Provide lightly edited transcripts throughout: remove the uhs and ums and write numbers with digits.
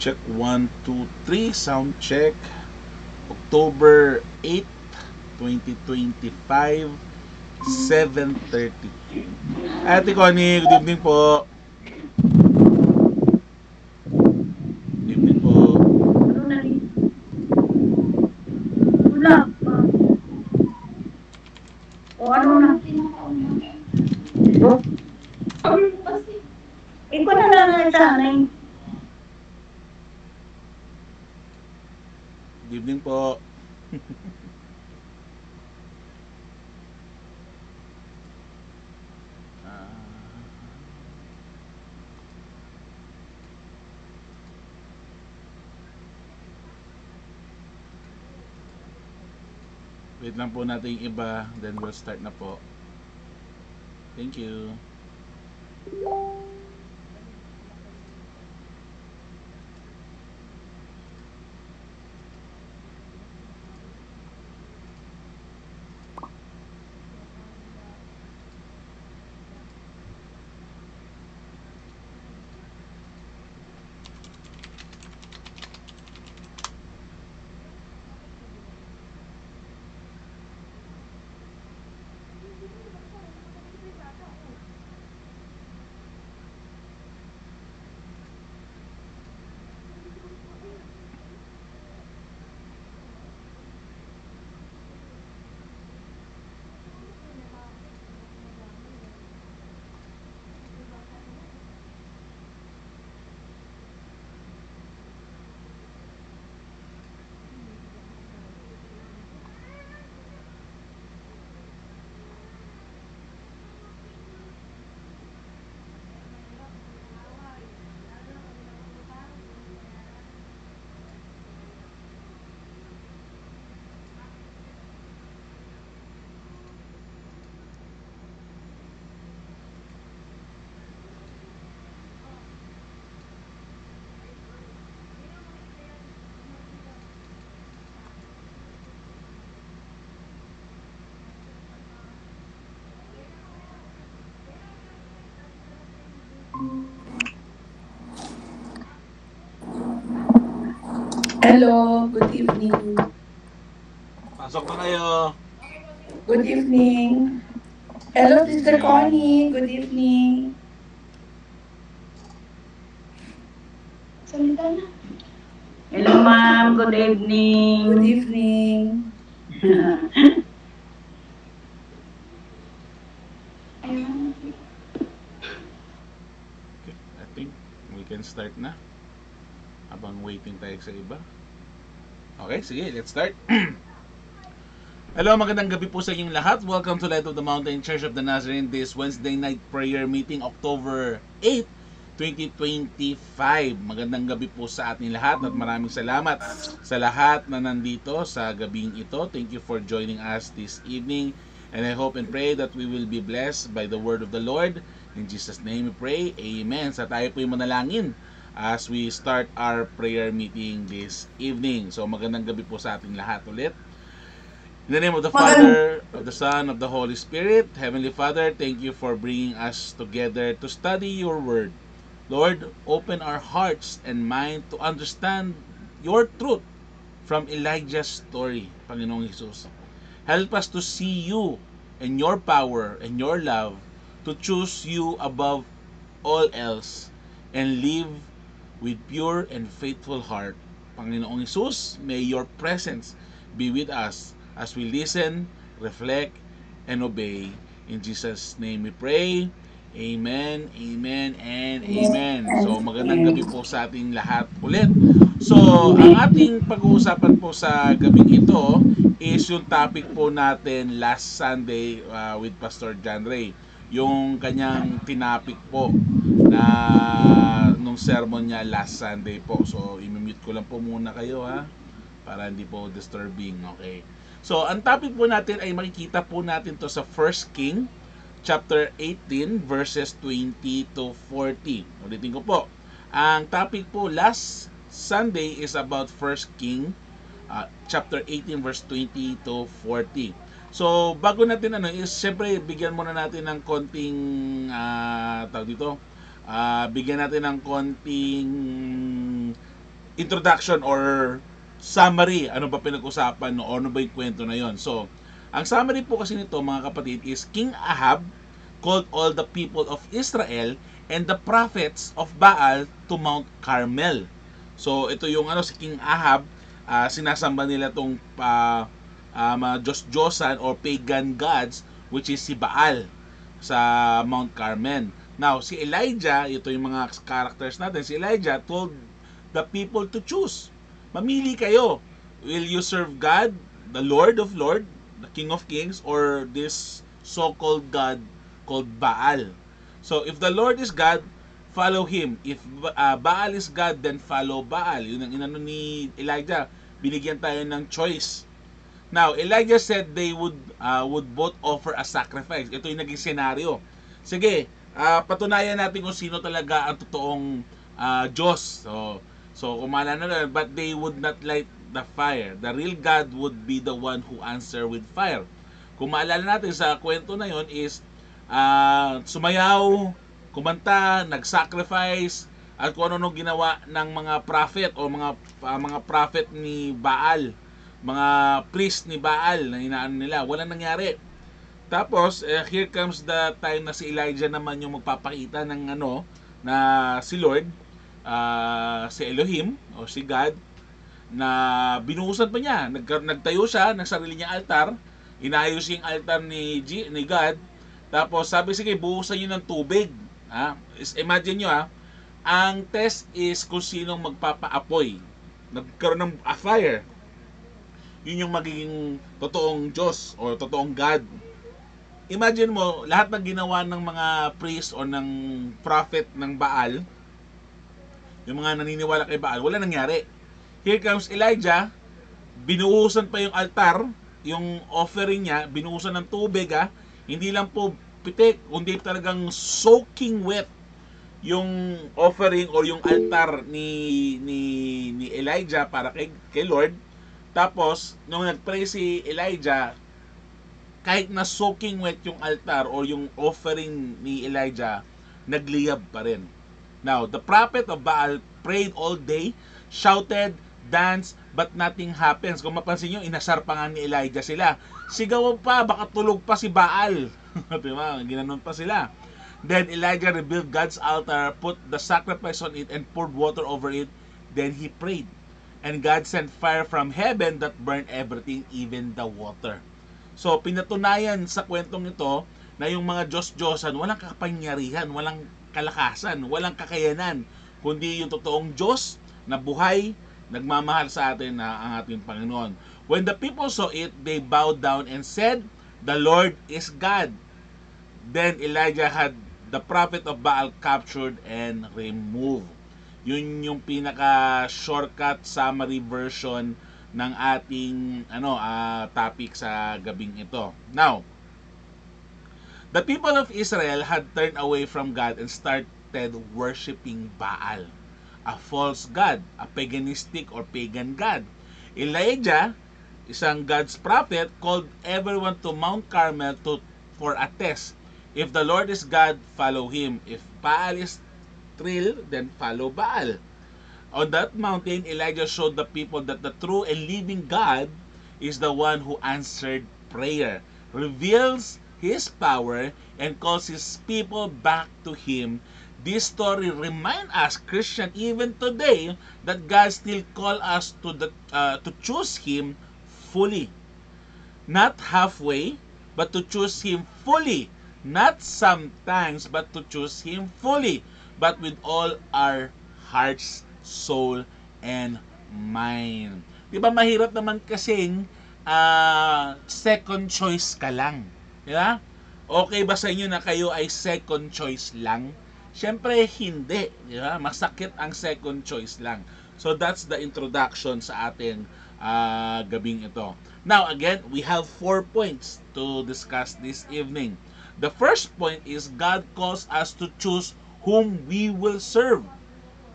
Check 1, 2, 3. Sound check. October 8, 2025, 7:30. Ate Connie, good evening po. Good evening po. Ano na rin? Wala pa. O ano na? Oh, ikaw na lang na sana eh. Good evening po. Wait lang po natin yung iba, then we'll start na po. Thank you. Hello, good evening. Pasok na kayo. Good evening. Hello, Sister Connie. Good evening. Salita na. Hello ma'am, good evening. Good evening. Okay, I think we can start na. Habang waiting tayo sa iba. Okay, sige, let's start. Hello, magandang gabi po sa inyong lahat. Welcome to Light of the Mountain Church of the Nazarene this Wednesday night prayer meeting, October 8, 2025. Magandang gabi po sa ating lahat at maraming salamat sa lahat na nandito sa gabing ito. Thank you for joining us this evening and I hope and pray that we will be blessed by the word of the Lord. In Jesus' name we pray. Amen. Sa tayo po yung manalangin as we start our prayer meeting this evening. So magandang gabi po sa ating lahat ulit. In the name of the Father, of the Son, of the Holy Spirit, Heavenly Father, thank you for bringing us together to study your word. Lord, open our hearts and mind to understand your truth from Elijah's story, Panginoong Jesus. Help us to see you and your power and your love, to choose you above all else, and live with pure and faithful heart. Panginoong Jesus, may your presence be with us as we listen, reflect, and obey. In Jesus' name we pray. Amen, amen, and amen. So, magandang gabi po sa ating lahat ulit. So, ang ating pag-uusapan po sa gabing ito is yung topic po natin last Sunday with Pastor John Ray. Yung kanyang tinapik po na nung sermon niya last Sunday po. So, imimute ko lang po muna kayo ha, para hindi po disturbing, okay? So, ang topic po natin ay makikita po natin to sa 1 King chapter 18 verses 20 to 40. Ulitin ko po. Ang topic po last Sunday is about 1 King chapter 18 verse 20 to 40. So, bago natin is syempre bigyan muna natin ng konting tawag dito. Bigyan natin ng konting introduction or summary, ano ba pinag-usapan no, o ano ba yung kwento na yon. So, ang summary po kasi nito mga kapatid is King Ahab called all the people of Israel and the prophets of Baal to Mount Carmel. So, ito yung si King Ahab, sinasamba nila tong mga Diyos-Diyosan or pagan gods, which is si Baal sa Mount Carmel. Now, si Elijah, ito yung mga characters natin, si Elijah told the people to choose. Mamili kayo. Will you serve God, the Lord of Lords, the King of Kings, or this so-called God called Baal? So, if the Lord is God, follow Him. If Baal is God, then follow Baal. Yun ang inano ni Elijah. Binigyan tayo ng choice. Now, Elijah said they would both offer a sacrifice. Ito yung naging senaryo. Sige, patunayan natin kung sino talaga ang totoong Diyos. So kumala na, but they would not light the fire. The real God would be the one who answer with fire. Kung maalala natin sa kwento na yon is sumayaw, kumanta, nag-sacrifice, at kung ano ginawa ng mga prophet o mga prophet ni Baal, mga priest ni Baal na inaan nila, walang nangyari. Tapos here comes the time na si Elijah naman yung magpapakita ng na si Lord, si Elohim o si God, na binuhusan pa niya. Nagtayo siya ng sarili niyang altar, inayos yung altar ni God. Tapos sabi, sige, buhusan niyo ng tubig. Imagine niyo, ang test is kung sinong magpapaapoy. Nagkaroon ng fire. Yun yung magiging totoong Diyos o totoong God. Imagine mo, lahat ng ginawa ng mga priest o ng prophet ng Baal, yung mga naniniwala kay Baal, wala nangyari. Here comes Elijah, binuhusan pa yung altar, yung offering niya, binuhusan ng tubig, hindi lang po pitik, kundi talagang soaking wet yung offering or yung altar ni Elijah para kay Lord. Tapos, nung nagpray si Elijah, kahit na soaking wet yung altar or yung offering ni Elijah, nagliyab pa rin. Now, the prophet of Baal prayed all day, shouted, danced, but nothing happens. Kung mapansin nyo, inasar pa nga ni Elijah sila. Sigaw pa, baka tulog pa si Baal. Diba? Ginanon pa sila. Then Elijah rebuilt God's altar, put the sacrifice on it, and poured water over it. Then he prayed. And God sent fire from heaven that burned everything, even the water. So, pinatunayan sa kwentong ito na yung mga Diyos-Diyosan, walang kapangyarihan, walang kalakasan, walang kakayanan, kundi yung totoong Diyos na buhay, nagmamahal sa atin na ang ating Panginoon. When the people saw it, they bowed down and said, "The Lord is God." Then Elijah had the prophet of Baal captured and removed. Yun yung pinaka-shortcut summary version ng ating topic sa gabing ito. Now, the people of Israel had turned away from God and started worshiping Baal, a false god, a paganistic or pagan god. Elijah, isang God's prophet, called everyone to Mount Carmel for a test. If the Lord is God, follow Him. If Baal is real, then follow Baal. On that mountain, Elijah showed the people that the true and living God is the one who answered prayer, reveals His power, and calls His people back to Him. This story reminds us, Christian, even today, that God still calls us to choose Him fully. Not halfway, but to choose Him fully. Not sometimes, but to choose Him fully. But with all our hearts, soul, and mind. Diba mahirap naman kasing second choice ka lang? Diba? Okay ba sa inyo na kayo ay second choice lang? Siyempre hindi. Diba? Masakit ang second choice lang. So that's the introduction sa ating gabing ito. Now again, we have 4 points to discuss this evening. The first point is God calls us to choose whom we will serve.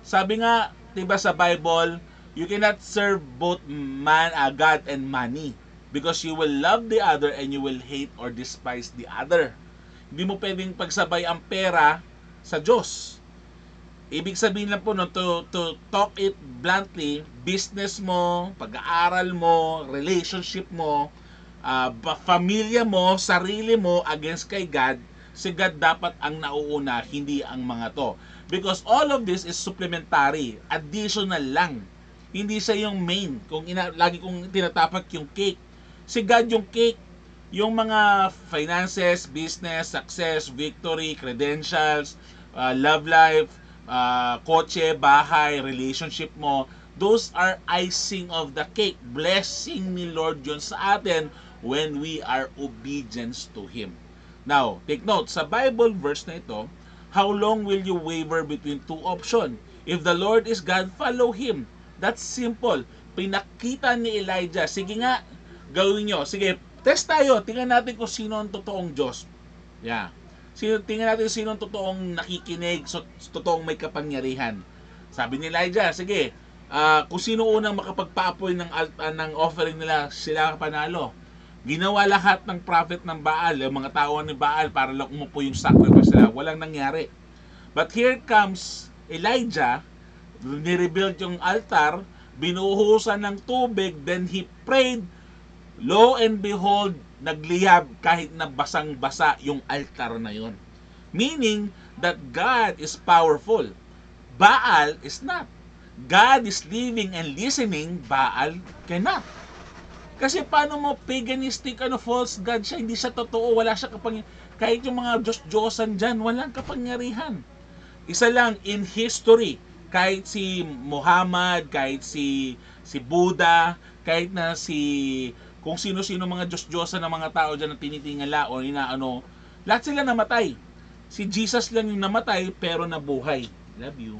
Sabi nga, diba sa Bible, you cannot serve both God and money because you will love the other and you will hate or despise the other. Hindi mo pwedeng pagsabay ang pera sa Diyos. Ibig sabihin lang po, no, to talk it bluntly, business mo, pag-aaral mo, relationship mo, pamilya mo, sarili mo against kay God, si God dapat ang nauuna, hindi ang mga to. Because all of this is supplementary, additional lang. Hindi siya yung main. Lagi kong tinatapak yung cake. Si God yung cake. Yung mga finances, business, success, victory, credentials, love life, kotse, bahay, relationship mo, those are icing of the cake. Blessing ni Lord yun sa atin when we are obedience to Him. Now, take note, sa Bible verse na ito, how long will you waver between two options? If the Lord is God, follow Him. That's simple. Pinakita ni Elijah, sige nga, gawin nyo. Sige, test tayo. Tingnan natin kung sino ang totoong Diyos. Yeah. Tingnan natin sino ang totoong nakikinig, totoong may kapangyarihan. Sabi ni Elijah, sige, kung sino unang makapagpaapoy ng offering nila, sila ang panalo. Ginawa lahat ng prophet ng Baal, yung mga tao ni Baal para lang umupo yung sacrifice nila. Walang nangyari. But here comes Elijah, nirebuild yung altar, binuhusan ng tubig, then he prayed. Lo and behold, nagliyab kahit na basang-basa yung altar na yon. Meaning that God is powerful. Baal is not. God is living and listening, Baal cannot. Kasi paano mo paganistic, false god siya, hindi siya totoo, wala siya kahit yung mga Diyos-Diyosan dyan, walang kapangyarihan. Isa lang, in history, kahit si Muhammad, kahit si Buddha, kahit na kung sino-sino mga Diyos-Diyosan ng mga tao dyan na tinitingala o inaano, lahat sila namatay. Si Jesus lang yung namatay pero nabuhay. Love you.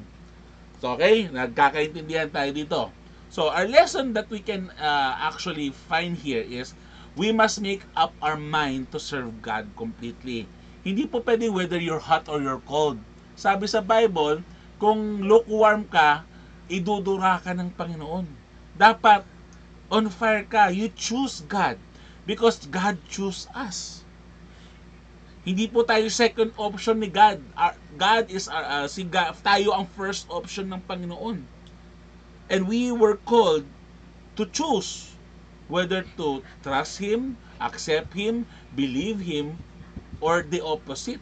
So, okay, nagkakaintindihan tayo dito. So, our lesson that we can actually find here is we must make up our mind to serve God completely. Hindi po pwede whether you're hot or you're cold. Sabi sa Bible, kung lukewarm ka, idudura ka ng Panginoon. Dapat on fire ka. You choose God because God choose us. Hindi po tayo second option ni God. God is tayo ang first option ng Panginoon. And we were called to choose whether to trust Him, accept Him, believe Him, or the opposite.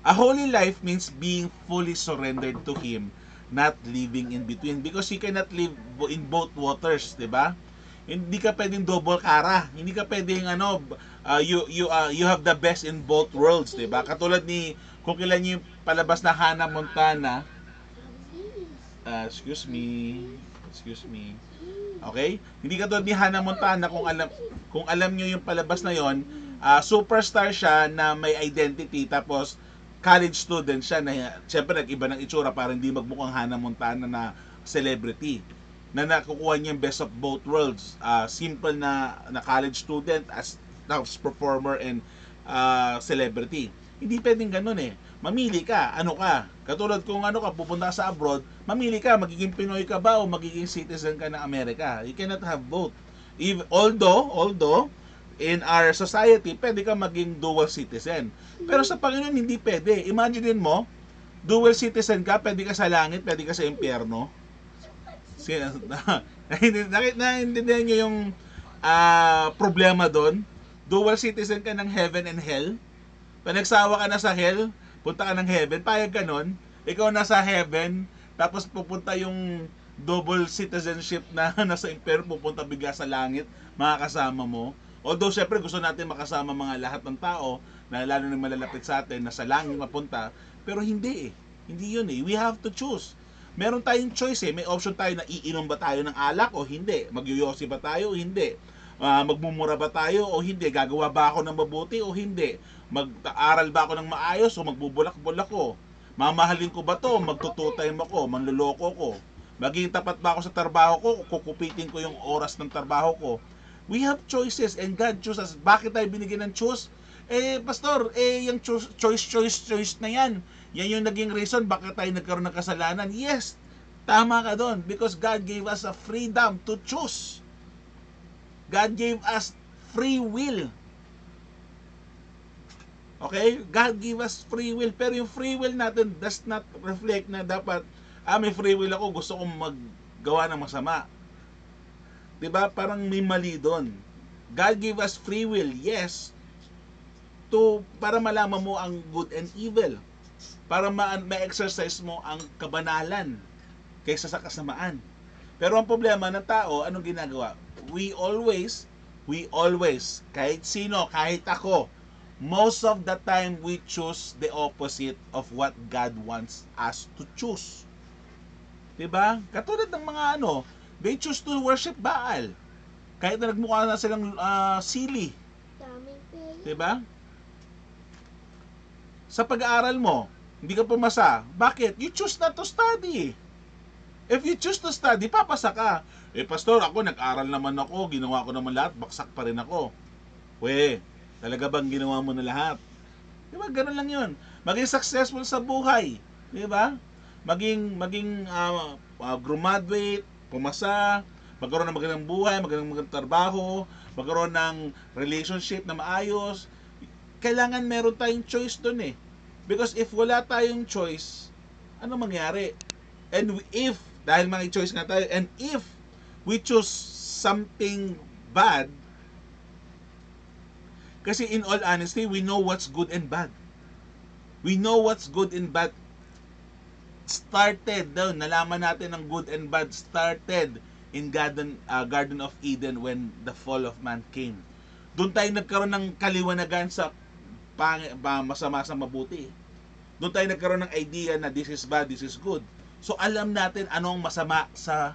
A holy life means being fully surrendered to Him, not living in between. Because you cannot live in both waters, di ba? Hindi ka pwedeng double kara. Hindi ka pwedeng you have the best in both worlds, di ba? Katulad ni, kung kailan yung palabas na Hannah Montana, excuse me. Okay? Hindi katulad ni Hannah Montana, kung alam niyo yung palabas na yon, superstar siya na may identity, tapos college student siya na syempre nag-iba ng itsura para hindi magmukhang Hannah Montana na celebrity. Na nakukuha niya yung best of both worlds. Simple na college student as performer and celebrity. Hindi pwedeng ganun eh. Mamili ka, ano ka. Katulad kung pupunta sa abroad, mamili ka, magiging Pinoy ka ba o magiging citizen ka ng Amerika. You cannot have both. Although, in our society, pwede ka maging dual citizen. Pero sa Panginoon, hindi pwede. Imagine mo, dual citizen ka, pwede ka sa langit, pwede ka sa impyerno. Naintindihan nyo yung problema doon? Dual citizen ka ng heaven and hell. Pag nagsawa ka na sa hell, punta ka ng heaven, payag ka nun, ikaw nasa heaven, tapos pupunta yung double citizenship na nasa impyerno, pupunta bigla sa langit, makakasama mo. Although syempre gusto natin makasama mga lahat ng tao, na lalo na malalapit sa atin, na sa langit mapunta, pero hindi eh. Hindi yun eh. We have to choose. Meron tayong choice eh. May option tayo na iinom ba tayo ng alak o hindi. Magyoyosi ba tayo o hindi. Magmumura ba tayo o hindi. Gagawa ba ako ng mabuti o hindi. Mag-aaral ba ako ng maayos o magbubulak-bulak ko. Mamahalin ko ba to? Magtututime ako, manluloko ko. Maging tapat ba ako sa trabaho ko? Kukupitin ko yung oras ng trabaho ko. We have choices and God chooses. Bakit tayo binigyan ng choice? Pastor, yung choice na yan. Yan yung naging reason bakit tayo nagkaroon ng kasalanan. Yes, tama ka doon. Because God gave us a freedom to choose. God gave us free will. Okay? God give us free will, pero yung free will natin does not reflect na dapat, may free will ako, gusto kong maggawa ng masama. 'Di ba? Parang may mali doon. God give us free will, yes, para malaman mo ang good and evil. Para ma-exercise mo ang kabanalan kaysa sa kasamaan. Pero ang problema ng tao, anong ginagawa? We always, kahit sino, kahit ako, most of the time we choose the opposite of what God wants us to choose. 'Di ba? Katulad ng mga they choose to worship Baal. Kahit na nagmukha na silang silly. 'Di ba? Sa pag-aaral mo, hindi ka pumasa. Bakit? You choose not to study. If you choose to study, papasa ka. Pastor, ako nag-aral naman ako, ginawa ko naman lahat, baksak pa rin ako. Talaga bang ginawa mo na lahat? Di ba? Ganun lang yun. Maging successful sa buhay. Di ba? Maging graduate, pumasa, magkaroon ng magandang buhay, magandang trabaho, magkaroon ng relationship na maayos. Kailangan meron tayong choice dun eh. Because if wala tayong choice, ano mangyari? And if, dahil may choice nga tayo, and if we choose something bad, kasi in all honesty, we know what's good and bad. We know what's good and bad started daw, nalaman natin ang good and bad started in Garden of Eden when the fall of man came. Doon tayo nagkaroon ng kaliwanagan sa masama sa mabuti. Doon tayo nagkaroon ng idea na this is bad, this is good. So alam natin anong masama sa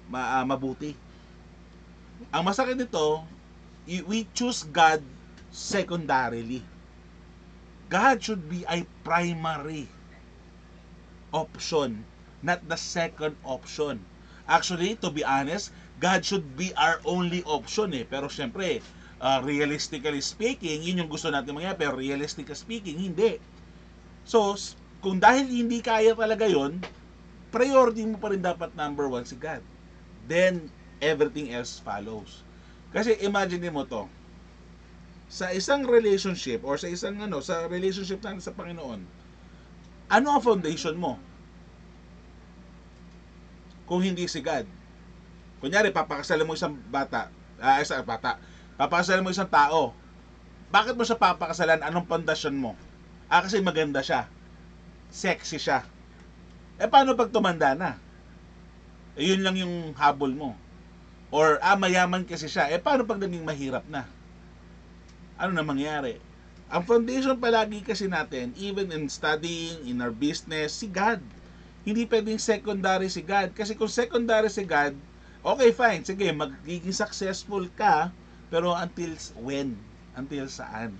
mabuti. Ang masakit nito, we choose God secondarily. God should be a primary option, not the second option. Actually, to be honest, God should be our only option eh. Pero syempre, realistically speaking, yun yung gusto natin mangyari. Pero realistically speaking, hindi. So, kung dahil hindi kaya talaga yun, priority mo pa rin dapat number one si God. Then, everything else follows. Kasi imagine mo to, sa isang relationship or sa isang sa relationship natin sa Panginoon, ano ang foundation mo? Kung hindi si God. Kunyari, papakasalan mo isang papakasalan mo isang tao. Bakit mo siya papakasalan? Anong pundasyon mo? Kasi maganda siya. Sexy siya. Paano pag tumanda na? Yun lang yung habol mo. Or, mayaman kasi siya. Paano pag naging mahirap na? Ano na mangyari? Ang foundation palagi kasi natin, even in studying, in our business, si God. Hindi pwedeng secondary si God. Kasi kung secondary si God, okay, fine. Sige, magiging successful ka, pero until when? Until saan?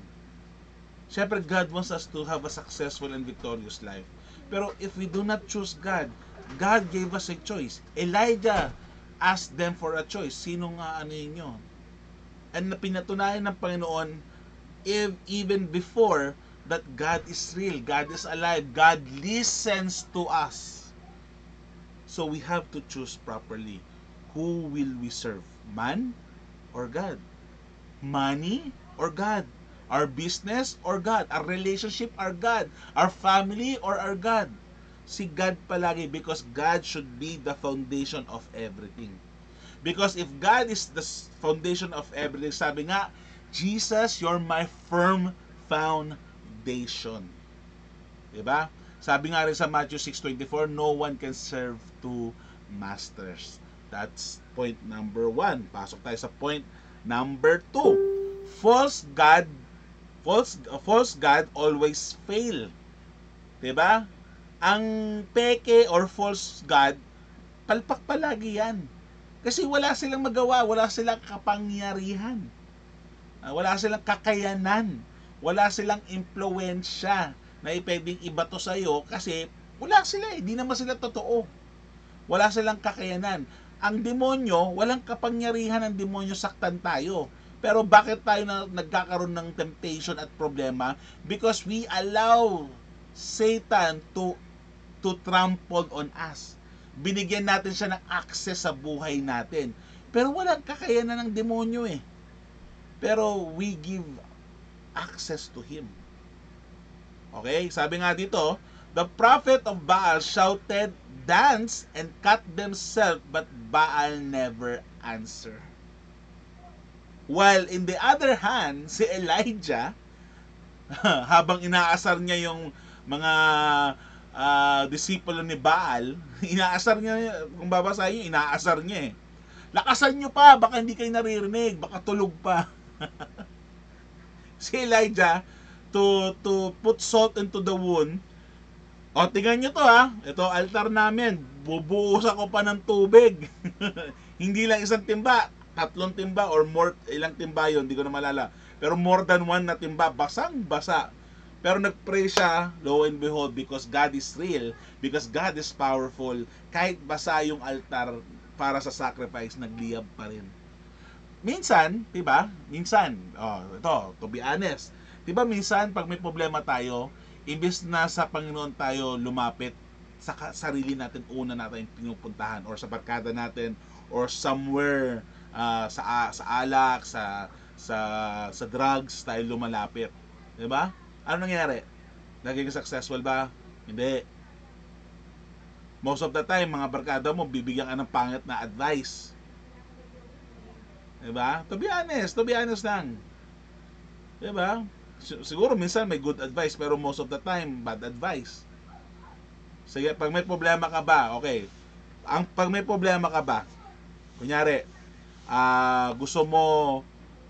Siyempre, God wants us to have a successful and victorious life. Pero if we do not choose God, God gave us a choice. Elijah asked them for a choice. Sino nga yun? And pinatunayan ng Panginoon, even before, that God is real, God is alive, God listens to us. So we have to choose properly. Who will we serve? Man or God? Money or God? Our business or God? Our relationship or God? Our family or our God? Si God palagi, because God should be the foundation of everything. Because if God is the foundation of everything, sabi nga, Jesus, you're my firm foundation. Diba? Sabi nga rin sa Matthew 6:24, no one can serve two masters. That's point number 1. Pasok tayo sa point number 2. False God always fail. Diba? Ang peke or false God, palpak palagi yan. Kasi wala silang magawa, wala silang kapangyarihan. Wala silang kakayanan. Wala silang impluwensya na pwedeng ibato sa'yo kasi wala sila eh. Di naman sila totoo. Wala silang kakayanan. Ang demonyo, walang kapangyarihan ng demonyo saktan tayo. Pero bakit tayo nagkakaroon ng temptation at problema? Because we allow Satan to trample on us. Binigyan natin siya ng access sa buhay natin. Pero walang kakayanan ng demonyo eh. Pero we give access to him. Okay? Sabi nga dito, the prophet of Baal shouted, dance, and cut themselves, but Baal never answered. While in the other hand, si Elijah, habang inaasar niya yung mga disipulo ni Baal, inaasar niya, kung babasahin niyo, inaasar niya eh. Lakasan niyo pa, baka hindi kayo naririnig, baka tulog pa. Si Elijah, to put salt into the wound. O, tingnan nyo to ha. Ito, altar namin. Bubuhusan ko pa ng tubig. Hindi lang isang timba. 3 timba or more, ilang timba yun, hindi ko na malala. Pero more than 1 na timba, basang-basa. Pero nag-pray siya, lo and behold, because God is real, because God is powerful, kahit basa yung altar para sa sacrifice, nagliyab pa rin. Minsan, diba? Minsan, ito, to be honest, diba minsan, pag may problema tayo, imbes na sa Panginoon tayo lumapit, sa sarili natin una natin pinupuntahan, or sa barkada natin, or somewhere, sa alak, sa drugs tayo lumalapit. 'Di ba? Ano nangyayari? Naging successful ba? Hindi. Most of the time, mga barkada mo bibigyan ka ng pangit na advice. 'Di ba? To be honest lang. 'Di ba? Siguro minsan may good advice, pero most of the time bad advice. Sige, pag may problema ka ba, okay. Pag may problema ka ba, kunyari, gusto mo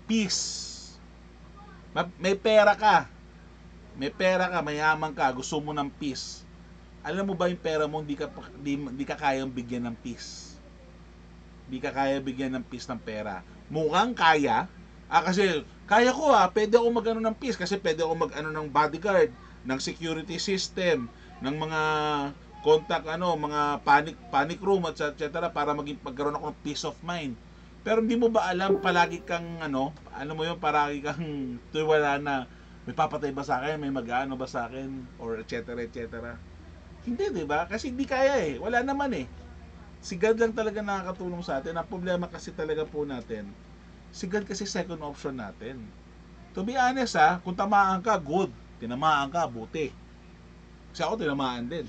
peace. May pera ka, mayaman ka, gusto mo ng peace. Alam mo ba yung pera mo, hindi ka kayang bigyan ng peace. Hindi ka kaya bigyan ng peace ng pera. Mukhang kaya, kasi kaya ko pwede ako mag-ano ng peace, kasi pwede ako mag-ano ng bodyguard, ng security system, ng mga contact, mga panic room, etc. para magkaroon ako ng peace of mind. Pero hindi mo ba alam, palagi kang palagi kang wala na, may papatay ba sa akin, may mag-ano ba sa akin, or etc. Hindi, di ba? Kasi hindi kaya wala naman si God lang talaga nakakatulong sa atin. Ang problema kasi talaga po natin, si God kasi second option natin. To be honest kung tamaan ka, good. Tinamaan ka, buti. Kasi ako tinamaan din.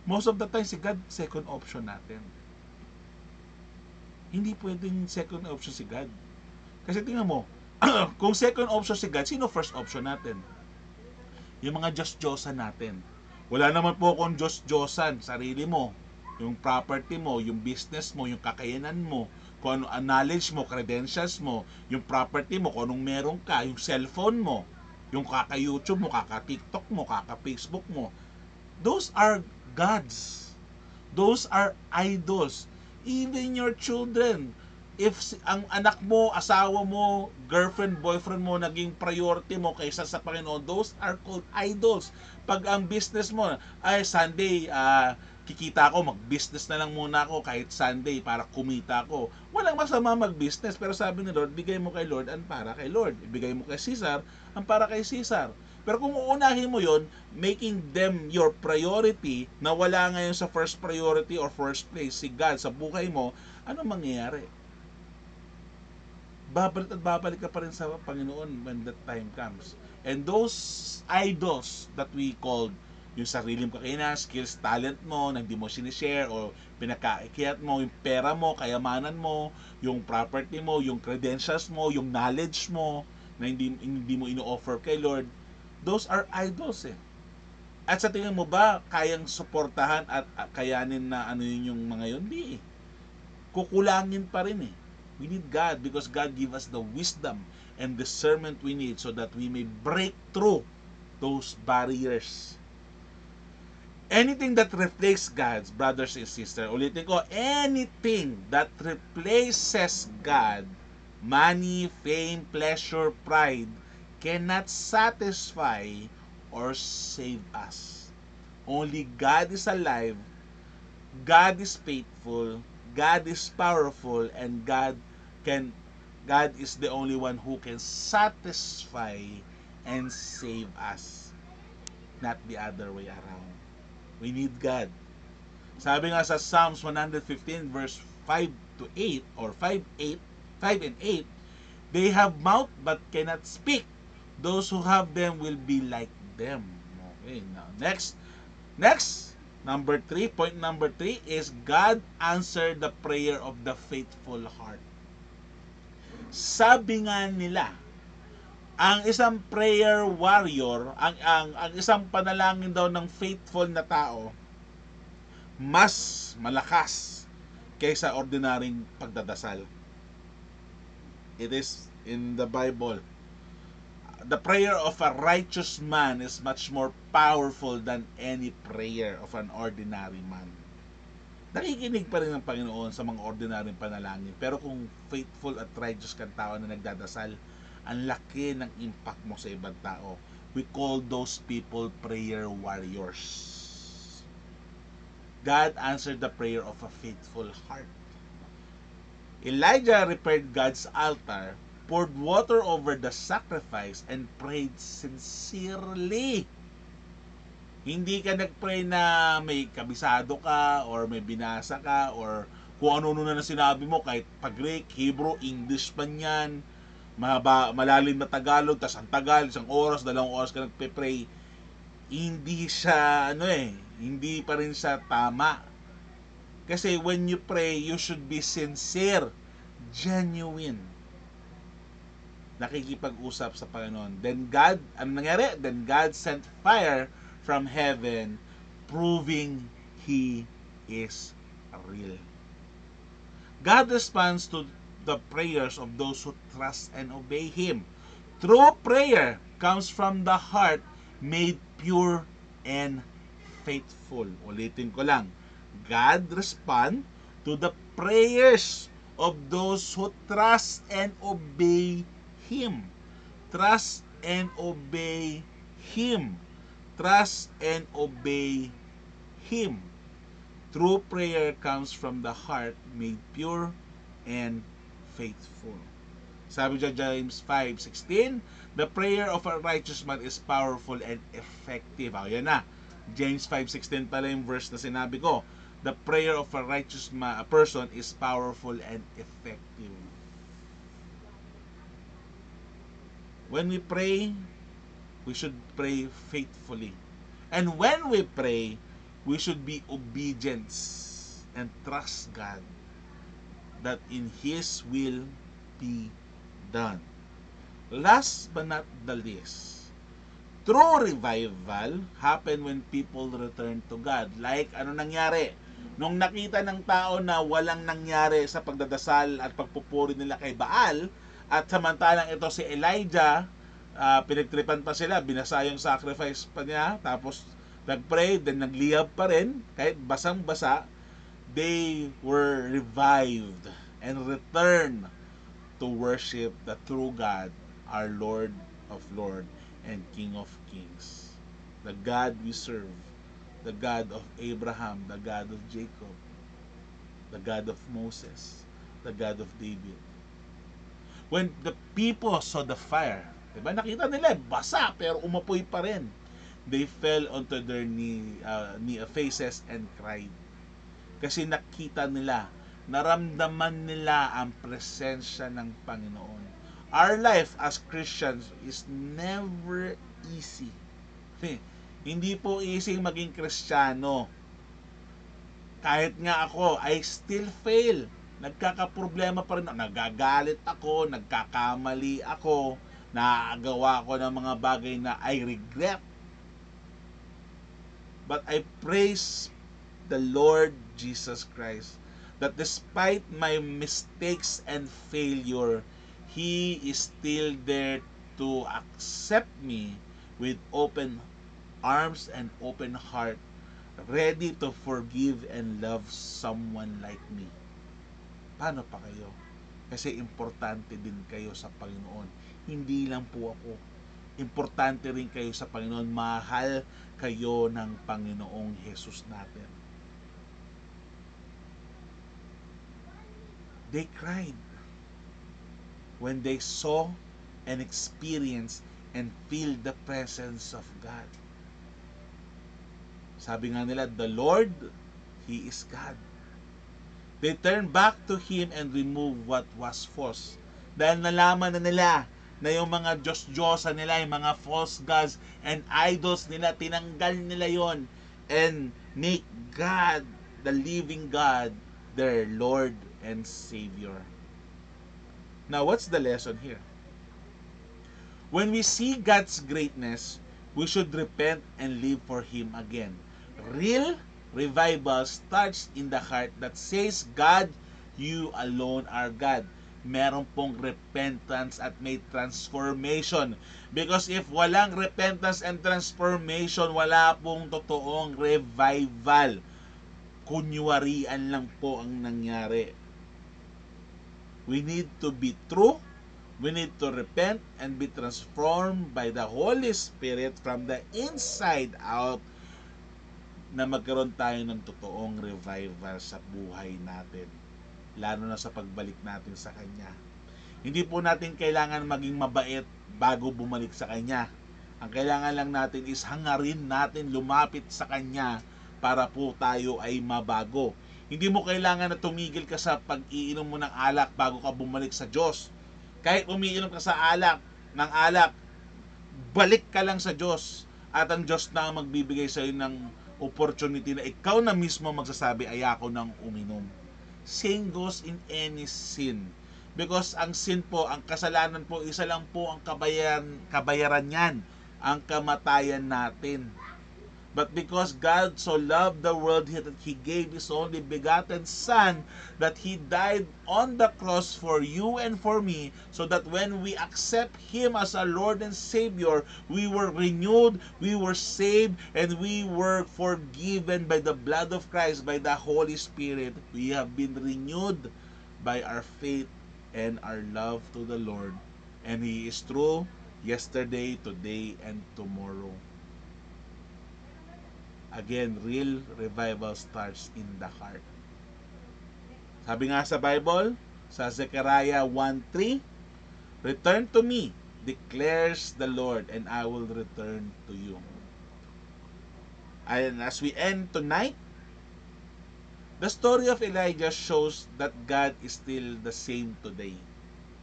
Most of the time, si God second option natin. Hindi pwedeng second option si God. Kasi tingnan mo, kung second option si God, sino first option natin? Yung mga Diyos-Diyosan natin. Wala naman po akong Diyos-Diyosan, sarili mo. Yung property mo, yung business mo, yung kakayanan mo, kung ano ang knowledge mo, credentials mo, yung property mo, kung anong meron ka, yung cellphone mo, yung kaka-YouTube mo, kaka-TikTok mo, kaka-Facebook mo. Those are gods. Those are idols. Even your children, if ang anak mo, asawa mo, girlfriend, boyfriend mo, naging priority mo kaysa sa Panginoon, those are called idols. Pag ang business mo, Sunday, kikita ako, mag-business na lang muna ako kahit Sunday para kumita ako. Walang masama mag-business, pero sabi ni Lord, bigay mo kay Lord ang para kay Lord. Ibigay mo kay Caesar ang para kay Caesar. Pero kung uunahin mo yon, making them your priority, na wala ngayon sa first priority or first place si God sa buhay mo, ano mangyayari? Babalik at babalik ka pa rin sa Panginoon when that time comes. And those idols that we called, yung sarili mo kakayanan, skills, talent mo, na hindi mo sinishare o pinakaikiat mo, yung pera mo, kayamanan mo, yung property mo, yung credentials mo, yung knowledge mo, na hindi mo ino-offer kay Lord, those are idols At sa tingin mo ba, kayang suportahan at kayanin na yung mga yun? Hindi kukulangin pa rin We need God because God give us the wisdom and discernment we need so that we may break through those barriers. Anything that replaces God's, brothers and sisters, ulitin ko, anything that replaces God, money, fame, pleasure, pride, cannot satisfy or save us. Only God is alive, God is faithful, God is powerful, and God is the only one who can satisfy and save us, not the other way around. We need God. Sabi nga sa Psalms 115 verse 5 to 8 or 5 and 8, they have mouth but cannot speak, Those who have them will be like them. Okay, now next, number 3, point number 3 is God answered the prayer of the faithful heart. Sabi nga nila, ang isang prayer warrior, ang isang panalangin daw ng faithful na tao, mas malakas kaysa ordinaryong pagdadasal. It is in the Bible. The prayer of a righteous man is much more powerful than any prayer of an ordinary man. Nakikinig pa rin ng Panginoon sa mga ordinaryong panalangin. Pero kung faithful at righteous kang tao na nagdadasal, ang laki ng impact mo sa ibang tao. We call those people prayer warriors. God answered the prayer of a faithful heart. Elijah repaired God's altar, poured water over the sacrifice, and prayed sincerely. Hindi ka nagpray na may kabisado ka, or may binasa ka, or kung ano na sinabi mo, kahit pag-Greek, Hebrew, English man yan, malalim na Tagalog, tas ang tagal, 1 oras, 2 oras ka nagpe-pray, hindi siya, hindi pa rin siya tama. Kasi when you pray, you should be sincere, genuine. Nakikipag-usap sa Panginoon. Then God, ano nangyari? Then God sent fire from heaven, proving He is real. God responds to the prayers of those who trust and obey Him. True prayer comes from the heart made pure and faithful. Ulitin ko lang. God respond to the prayers of those who trust and obey Him. Trust and obey Him. Trust and obey Him. True prayer comes from the heart made pure and faithful. Sabi dyan, James 5:16, the prayer of a righteous man is powerful and effective. Yan na. James 5:16 pala yung verse na sinabi ko. The prayer of a righteous person is powerful and effective. When we pray, we should pray faithfully. And when we pray, we should be obedient and trust God that in His will be done. Last but not the least, true revival happen when people return to God. Like, ano nangyari? Nung nakita ng tao na walang nangyari sa pagdadasal at pagpupuri nila kay Baal, at samantalang ito si Elijah, pinagtripan pa sila, binasa yung sacrifice pa niya, tapos nagpray, then nagliyab pa rin, kahit basang-basa, they were revived and returned to worship the true God, our Lord of Lords and King of Kings. The God we serve, the God of Abraham, the God of Jacob, the God of Moses, the God of David. When the people saw the fire, diba, nakita nila, basa, pero umapoy pa rin. They fell onto their faces and cried. Kasi nakita nila, naramdaman nila ang presensya ng Panginoon. Our life as Christians is never easy. Hindi po easy maging Kristiyano. Kahit nga ako, I still fail. Nagkakaproblema pa rin. Nagagalit ako, nagkakamali ako, naagawa ko ng mga bagay na I regret. But I praise the Lord Jesus Christ that despite my mistakes and failure, He is still there to accept me with open arms and open heart, ready to forgive and love someone like me. Paano pa kayo? Kasi importante din kayo sa Panginoon. Hindi lang po ako. Importante rin kayo sa Panginoon. Mahal kayo ng Panginoong Jesus natin. They cried when they saw and experienced and feel the presence of God. Sabi nga nila, the Lord, He is God. They turned back to Him and removed what was false. Dahil nalaman na nila na yung mga Diyos-Diyosa nila, yung mga false gods and idols nila, tinanggal nila yon and make God, the living God, their Lord and Savior. Now, what's the lesson here? When we see God's greatness, we should repent and live for Him again. Real revival starts in the heart that says, God, you alone are God. Meron pong repentance at may transformation. Because if walang repentance and transformation, wala pong totoong revival. Kunyarian lang po ang nangyari. We need to be true. We need to repent and be transformed by the Holy Spirit from the inside out na magkaroon tayo ng totoong revival sa buhay natin, lalo na sa pagbalik natin sa Kanya. Hindi po natin kailangan maging mabait bago bumalik sa Kanya. Ang kailangan lang natin is hangarin natin lumapit sa Kanya para po tayo ay mabago. Hindi mo kailangan na tumigil ka sa pag-iinom mo ng alak bago ka bumalik sa Diyos. Kahit umiinom ka sa ng alak, balik ka lang sa Diyos at ang Diyos na ang magbibigay sa iyo ng opportunity na ikaw na mismo magsasabi, ayoko nang uminom. Same goes in any sin. Because ang sin po, ang kasalanan po, isa lang po ang kabayaran niyan, ang kamatayan natin. But because God so loved the world that He gave His only begotten Son, that He died on the cross for you and for me, so that when we accept Him as our Lord and Savior, we were renewed, we were saved, and we were forgiven by the blood of Christ, by the Holy Spirit. We have been renewed by our faith and our love to the Lord. And He is true yesterday, today, and tomorrow. Again, real revival starts in the heart. Sabi nga sa Bible, sa Zechariah 1:3, return to me, declares the Lord, and I will return to you. And as we end tonight, the story of Elijah shows that God is still the same today.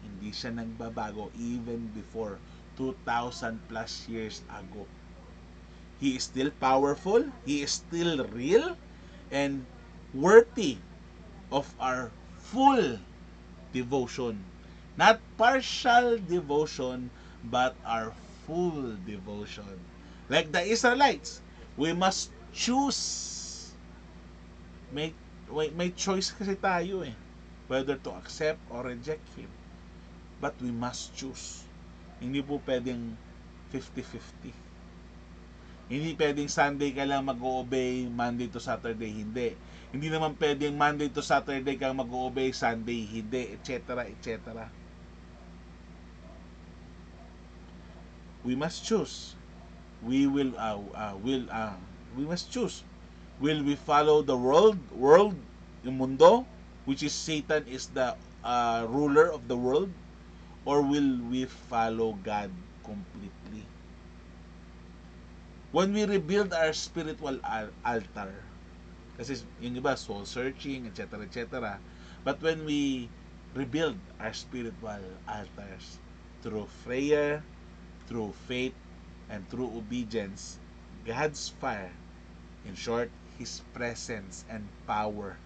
Hindi siya nagbabago even before 2,000 plus years ago. He is still powerful, He is still real, and worthy of our full devotion. Not partial devotion, but our full devotion. Like the Israelites, we must choose. May choice kasi tayo whether to accept or reject Him. But we must choose. Hindi po pwedeng 50-50. Hindi pwedeng Sunday ka lang mag-o-obey, Monday to Saturday, hindi. Hindi naman pwedeng Monday to Saturday kang mag-o-obey, Sunday, hindi, etc., etc. We must choose. We must choose. Will we follow the world, yung mundo, which is Satan is the ruler of the world, or will we follow God completely? When we rebuild our spiritual altar, kasi yung iba soul searching, etc., etc., but when we rebuild our spiritual altars through prayer, through faith, and through obedience, God's fire, in short, His presence and power,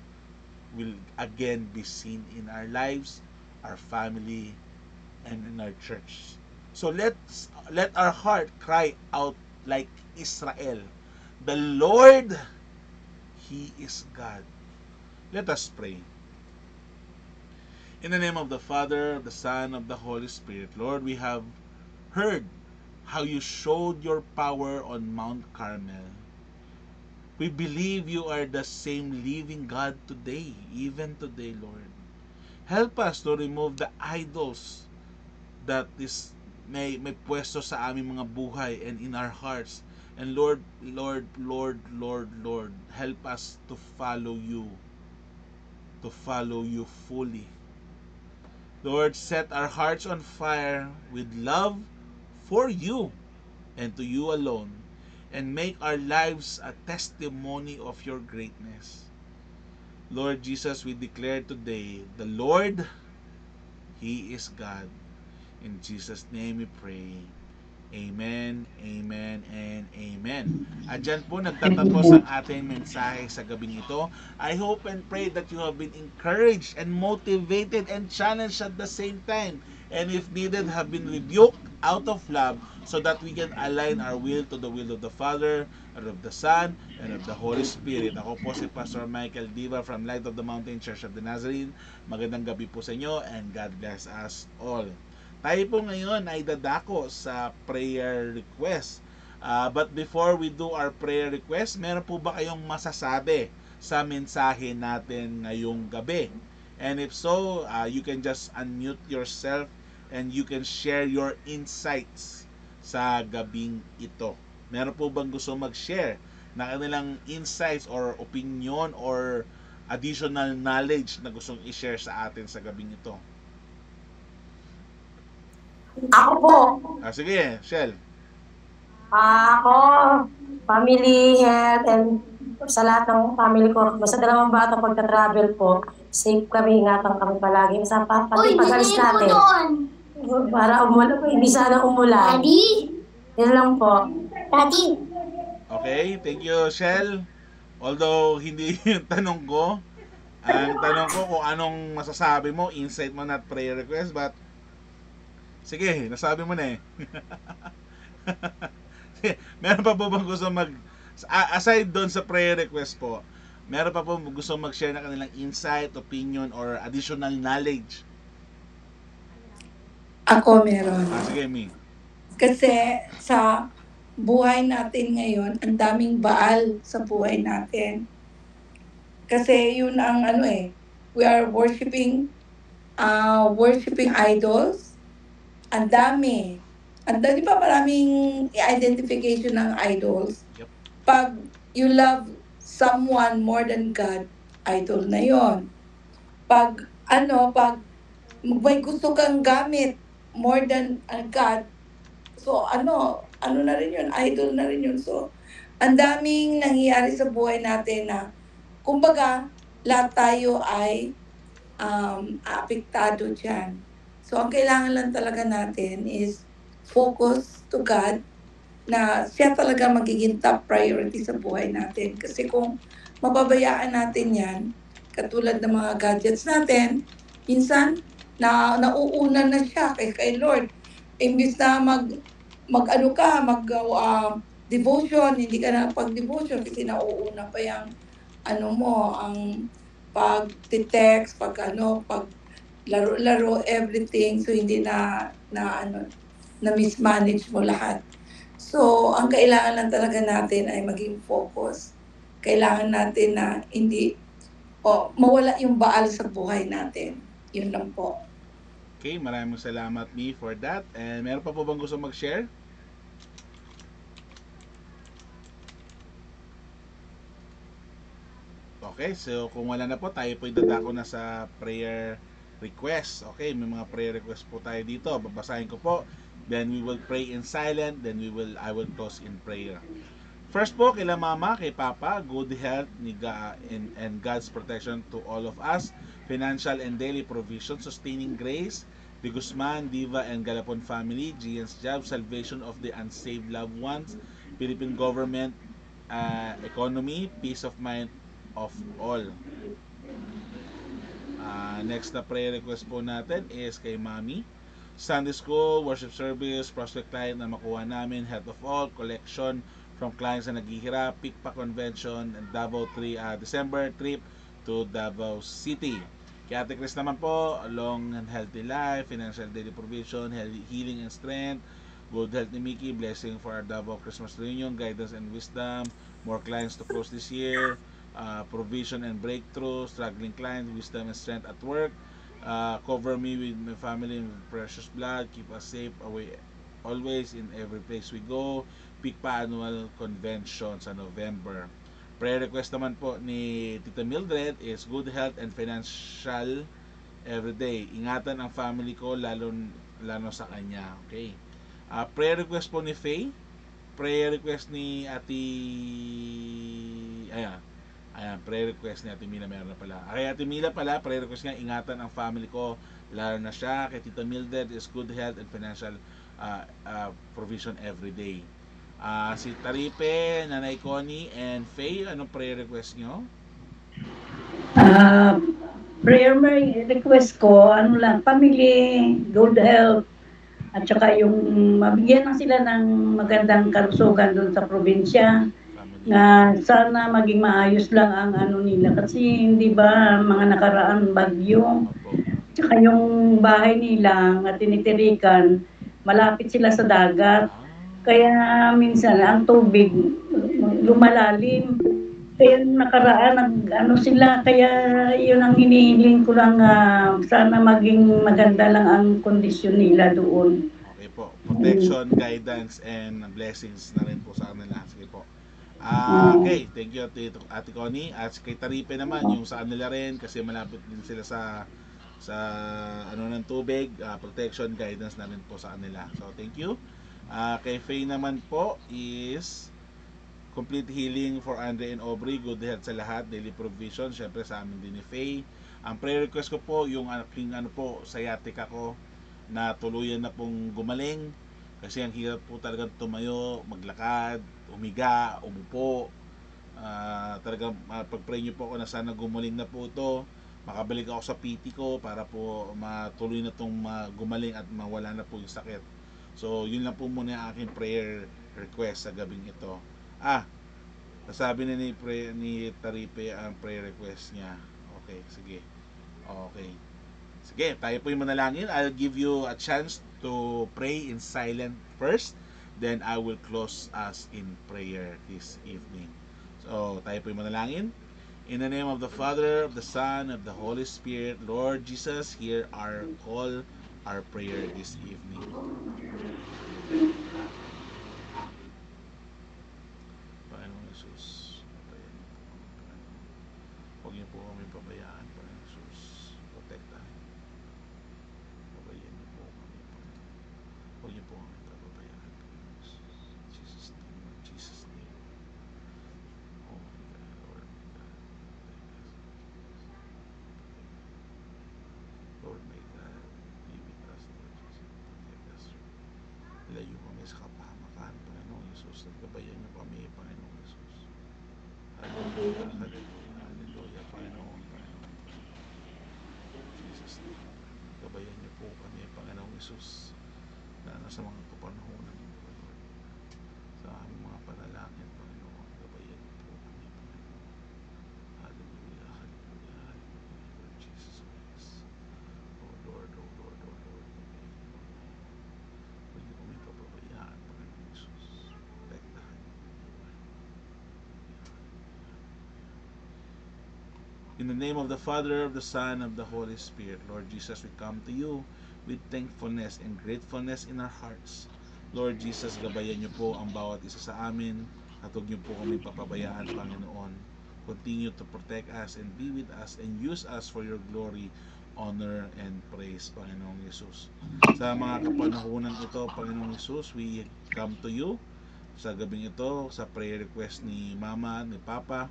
will again be seen in our lives, our family, and in our church. So let our heart cry out like Israel, the Lord, He is God. Let us pray. In the name of the Father, the Son, of the Holy Spirit, Lord, we have heard how you showed your power on Mount Carmel. We believe you are the same living God today, even today, Lord. Help us to remove the idols that may pwesto sa aming mga buhay and in our hearts. And Lord, help us to follow you fully. Lord, set our hearts on fire with love for you and to you alone, and make our lives a testimony of your greatness. Lord Jesus, we declare today, the Lord, He is God. In Jesus' name we pray. Amen, amen, and amen. At dyan po nagtatapos ang ating mensahe sa gabing ito. I hope and pray that you have been encouraged and motivated and challenged at the same time. And if needed, have been rebuked out of love so that we can align our will to the will of the Father, and of the Son, and of the Holy Spirit. Ako po si Pastor Michael Diva from Light of the Mountain Church of the Nazarene. Magandang gabi po sa inyo and God bless us all. Tayo po ngayon ay dadako sa prayer request. But before we do our prayer request, meron po ba kayong masasabi sa mensahe natin ngayong gabi? And if so, you can just unmute yourself and you can share your insights sa gabing ito. Meron po bang gusto mag-share na kanilang insights or opinion or additional knowledge na gustong i-share sa atin sa gabing ito? Ako po. Sige, Shell. Ako, family health and sa lahat ng family ko. Basta dalawang bata pagka-travel po, safe kami, ingatan kami palagi. Sa pati pag-alis natin. Para umulan, hindi sana umulan. Daddy? Yan lang po. Daddy? Okay, thank you, Shell. Although hindi yung tanong ko, ang tanong ko kung anong masasabi mo, insight mo, not prayer request, but sige, nasabi mo na eh. Meron pa po bang gusto aside doon sa prayer request po, meron pa po gusto mag-share na kanilang insight, opinion, or additional knowledge? Ako meron. Sige, Mi. Kasi sa buhay natin ngayon, ang daming baal sa buhay natin. Kasi yun ang we are worshiping idols. Ang dami. Di ba maraming identification ng idols? Yep. Pag you love someone more than God, idol na yon. Pag may gusto kang gamit more than God, so ano na rin yun, idol na rin yun. So, ang daming nangyayari sa buhay natin na, kumbaga, lahat tayo ay apektado dyan. So, ang kailangan lang talaga natin is focus to God na siya talaga magiging top priority sa buhay natin. Kasi kung mababayaan natin yan, katulad ng mga gadgets natin, minsan, nauuna na siya kay Lord. Imbis na devotion, hindi ka na pag-devotion kasi nauuna pa yung ang pag-text, pag laro-laro, everything. So, hindi na mismanage mo lahat. So, ang kailangan lang talaga natin ay maging focus. Kailangan natin na hindi mawala yung baal sa buhay natin. Yun lang po. Okay, maraming salamat, Mi, for that. And meron pa po bang gusto mag-share? Okay, so kung wala na po, tayo po idadako na sa prayer request. Okay, may mga prayer request po tayo dito. Babasahin ko po. Then we will pray in silent. Then I will close in prayer. First po, kay Mama, kay Papa, good health and God's protection to all of us. Financial and daily provision, sustaining grace. The Guzman, Diva, and Galapon family. GN's job, salvation of the unsaved loved ones. Philippine government, economy, peace of mind of all. Next na prayer request po natin is kay Mami. Sunday school, worship service, prospect client na makuha namin, health of all, collection from clients na naghihirap, PICPA convention, and Davao December trip to Davao City. Kay Ate Chris naman po, long and healthy life, financial daily provision, healing and strength, good health ni Mickey, blessing for our Davao Christmas reunion, guidance and wisdom, more clients to close this year, provision and breakthrough, struggling clients, wisdom and strength at work, cover me with my family and precious blood, keep us safe away always in every place we go. PICPA annual convention sa November. Prayer request naman po ni Tita Mildred is good health and financial everyday. Ingatan ang family ko lalo sa kanya. Okay. Prayer request po ni Faye. Prayer request ni Ayan, prayer request ni Ate Mila meron na pala. Kay Ate Mila pala, prayer request niya, ingatan ang family ko, lalo na siya. Kay Tita Mildred is good health and financial provision every day. Si Taripe, Nanay Connie, and Faye, anong prayer request nyo? Prayer request ko, ano lang, family, good health, at saka yung mabigyan lang sila ng magandang kalusugan doon sa probinsya. Family. Na sana maging maayos lang ang ano nila kasi hindi ba mga nakaraan bagyo Opo. tsaka yung bahay nila at tinitirikan malapit sila sa dagat kaya minsan ang tubig lumalalim kaya nakaraan ano sila kaya yun ang hinihiling ko lang sana maging maganda lang ang kondisyon nila doon. Okay po. Protection, guidance, and blessings na rin po sa kanila. Sige po. Okay, thank you Ate Connie. At kay Taripe naman, yung sa kanila rin kasi malapit din sila sa ano ng tubig, protection, guidance na rin po sa kanila. So thank you. Kay Faye naman po is complete healing for Andre and Aubrey, good health sa lahat, daily provision, syempre sa amin din ni Faye. Ang prayer request ko po, yung aking sciatica ko na tuluyan na pong gumaling kasi ang hirap po talagang tumayo, maglakad, umiga, umupo. Talagang pag-pray nyo po ako na sana gumaling na po ito, makabalik ako sa PT ko para po matuloy na itong gumaling at mawala na po yung sakit. So yun lang po muna ang aking prayer request sa gabing ito. Nasabi na ni Taripe ang prayer request niya. Okay, sige. Okay. Sige, tayo po yung manalangin. I'll give you a chance to pray in silent first. Then I will close us in prayer this evening. So, tayo po yung manalangin. In the name of the Father, of the Son, of the Holy Spirit, Lord Jesus, hear our call, our prayer this evening. Panginoon Jesus, huwag niyo po kami pabayaan, Panginoon Jesus. Protektahan. Pabayan niyo po kami, Panginoon. Huwag niyo po kami pabayaan, Panginoon Jesus. Jesus name, Jesus name. Oh my God, Lord my God. Lord my God, be with us, Lord Jesus. Protect us. Layo kami sa kapahamakan, Panginoon Jesus. Nagbabayan niyo kami, Panginoon Jesus. Hallelujah, hallelujah, hallelujah, Panginoon, Panginoon. Jesus name. Gabayan niyo po kami, Panginoong Jesus. Na nasa mga kapanahonan niyo, Panginoon. Sa aming mga panalangin, Panginoon. Gabayan niyo po kami, Panginoon. Hallelujah, hallelujah, hallelujah, Lord Jesus Christ. Oh Lord, oh Lord, oh Lord. Huwag niyo kami papabayaan, Panginoong Jesus. Protektahan niyo po. In the name of the Father, of the Son, of the Holy Spirit, Lord Jesus, we come to you with thankfulness and gratefulness in our hearts. Lord Jesus, gabayan niyo po ang bawat isa sa amin at huwag niyo po kami papabayaan, Panginoon. Continue to protect us and be with us and use us for your glory, honor, and praise, Panginoong Jesus. Sa mga kapanahunan ito, Panginoong Jesus, we come to you sa gabing ito, sa prayer request ni Mama, ni Papa,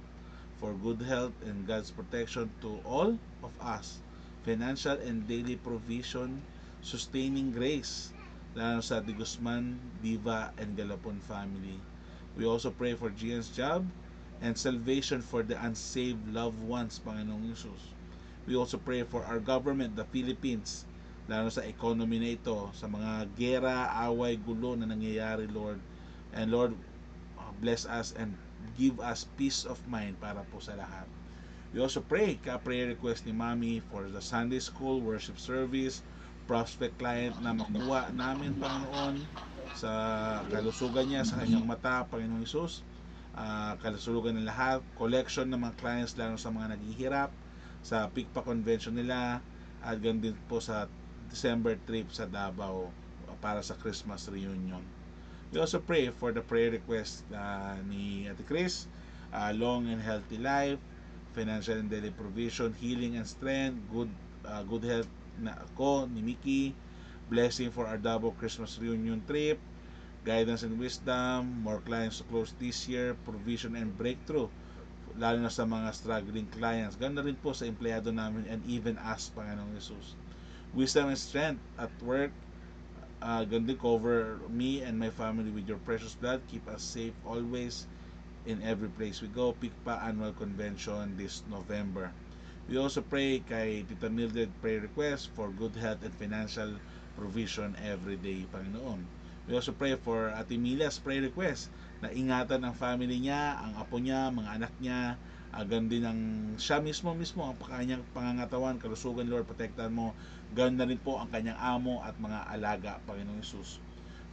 for good health and God's protection to all of us, financial and daily provision, sustaining grace, lalo sa De Guzman, Diva, and Galapon family. We also pray for Gian's job and salvation for the unsaved loved ones, Panginoong Jesus. We also pray for our government, the Philippines, lalo sa economy na ito, sa mga gera, away, gulo na nangyayari, Lord. And Lord, bless us and give us peace of mind para po sa lahat. We also pray, prayer request ni Mami for the Sunday School worship service, prospect client na makuha namin, Panginoon, sa kalusugan niya, sa kanyang mata, Panginoong Isus, kalusugan ng lahat, collection ng mga clients, lalo sa mga naghihirap, sa PICPA convention nila, at ganoon din po sa December trip sa Davao para sa Christmas reunion. We also pray for the prayer request ni Ate Chris, long and healthy life, financial and daily provision, healing and strength, good health na ako, ni Mickey, blessing for our Davao Christmas reunion trip, guidance and wisdom, more clients to close this year, provision and breakthrough lalo na sa mga struggling clients. Ganda rin po sa empleyado namin and even us, Panginoong Jesus. Wisdom and strength at work. Ganda, cover me and my family with your precious blood. Keep us safe always in every place we go. PICPA Annual Convention this November. We also pray kay Tita Mildred prayer request for good health and financial provision every day, Panginoon. We also pray for Ate Mila's prayer request na ingatan ang family niya, ang apo niya, mga anak niya, ganun din ang siya mismo ang kanyang pangangatawan, kalusugan, Lord, protektahan mo. Ganun na rin po ang kanyang amo at mga alaga, Panginoong Jesus.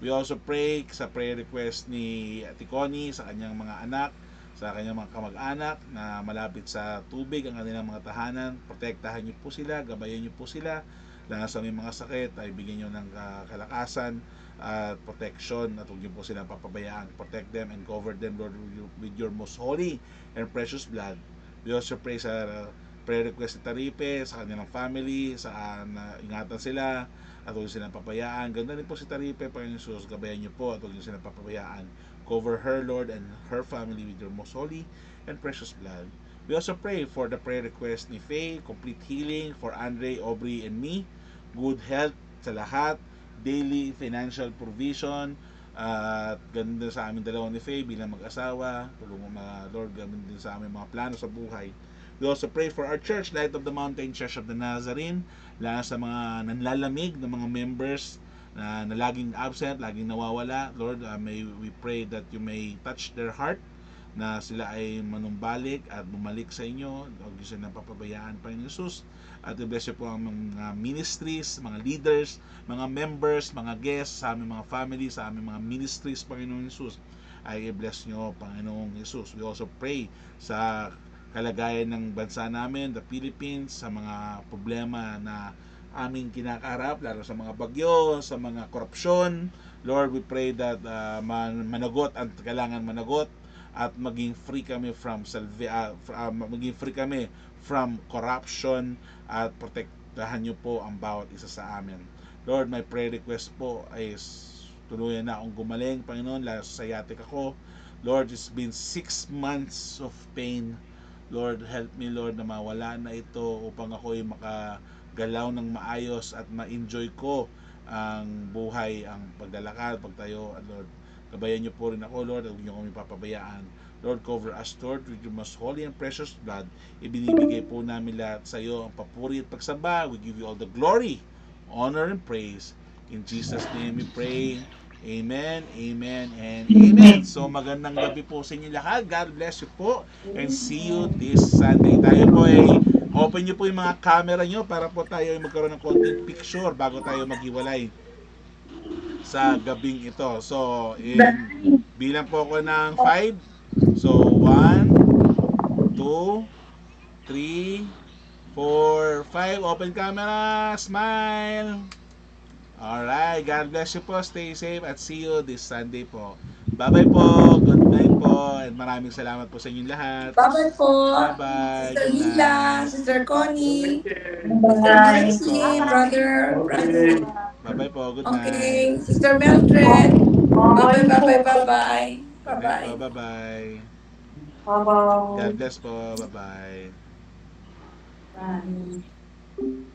We also pray sa prayer request ni Ate Connie sa kanyang mga anak, sa kanyang mga kamag-anak na malapit sa tubig ang kanilang mga tahanan. Protektahan niyo po sila, gabayan niyo po sila. Lalo sa may mga sakit ay bigyan niyo ng kalakasan at protection at huwag niyo po silang papabayaan. Protect them and cover them, Lord, with your most holy and precious blood. We also pray sa prayer request ni Taripe, sa kanilang family, saan ingatan sila at huwag niyo silang papayaan. Ganda rin po si Taripe, Panginoon Jesus, gabayan niyo po at huwag niyo silang papabayaan. Cover her, Lord, and her family with your most holy and precious blood. We also pray for the prayer request ni Faye, complete healing for Andre, Aubrey, and me, good health sa lahat, daily financial provision, at ganun din sa aming dalawa ni Faye bilang mag-asawa. Tulungan mo, Lord, ganun din sa aming mga plano sa buhay. We also pray for our church, Light of the Mountain Church of the Nazarene, lalo sa mga nanlalamig na mga members na laging absent, laging nawawala. Lord, may we pray that you may touch their heart, na sila ay manumbalik at bumalik sa inyo. Huwag niyo silang papabayaan, Panginoon Jesus. At i-bless niyo po ang mga ministries, mga leaders, mga members, mga guests, sa aming mga family, sa aming mga ministries, Panginoon Jesus. Ay i-bless niyo, Panginoong Jesus. We also pray sa kalagayan ng bansa namin, the Philippines, sa mga problema na aming kinakaharap, lalo sa mga bagyo, sa mga korupsyon. Lord, we pray that managot ang kailangan managot at maging free kami from corruption at protektahan niyo po ang bawat isa sa amin. Lord, my prayer request po ay tuluyan na akong gumaling, Panginoon, lalo sa sciatic ako. Lord, it's been 6 months of pain. Lord, help me, Lord, na mawala na ito upang ako ay makagalaw ng maayos at ma-enjoy ko ang buhay, ang paglalakad, pagtayo. Lord, gabayan niyo po rin ako, Lord, huwag niyo kami papabayaan. Lord, cover us, Lord, with your most holy and precious blood. Ibinibigay po namin lahat sa iyo ang papuri at pagsamba. We give you all the glory, honor, and praise. In Jesus' name we pray. Amen, amen, and amen. So magandang gabi po sa inyo lahat. God bless you po and see you this Sunday. Tayo po ay open nyo po yung mga camera nyo para po tayo ay magkaroon ng konting picture bago tayo maghiwalay sa gabing ito. So bilang po ako ng 5. So 1, 2, 3, 4, 5. Open camera, smile. Alright, God bless you po. Stay safe at see you this Sunday po. Bye-bye po. Good night po. And maraming salamat po sa inyong lahat. Bye-bye po. Bye-bye. Sister Good Lila, night. Sister Connie, Sister Bye. Mercy, Brother Brandon. Bye-bye po. Good night. Okay, Sister Mildred. Bye-bye, bye-bye, bye-bye. Good night po. Bye-bye. Bye-bye. Bye-bye. God bless po. Bye-bye. Bye.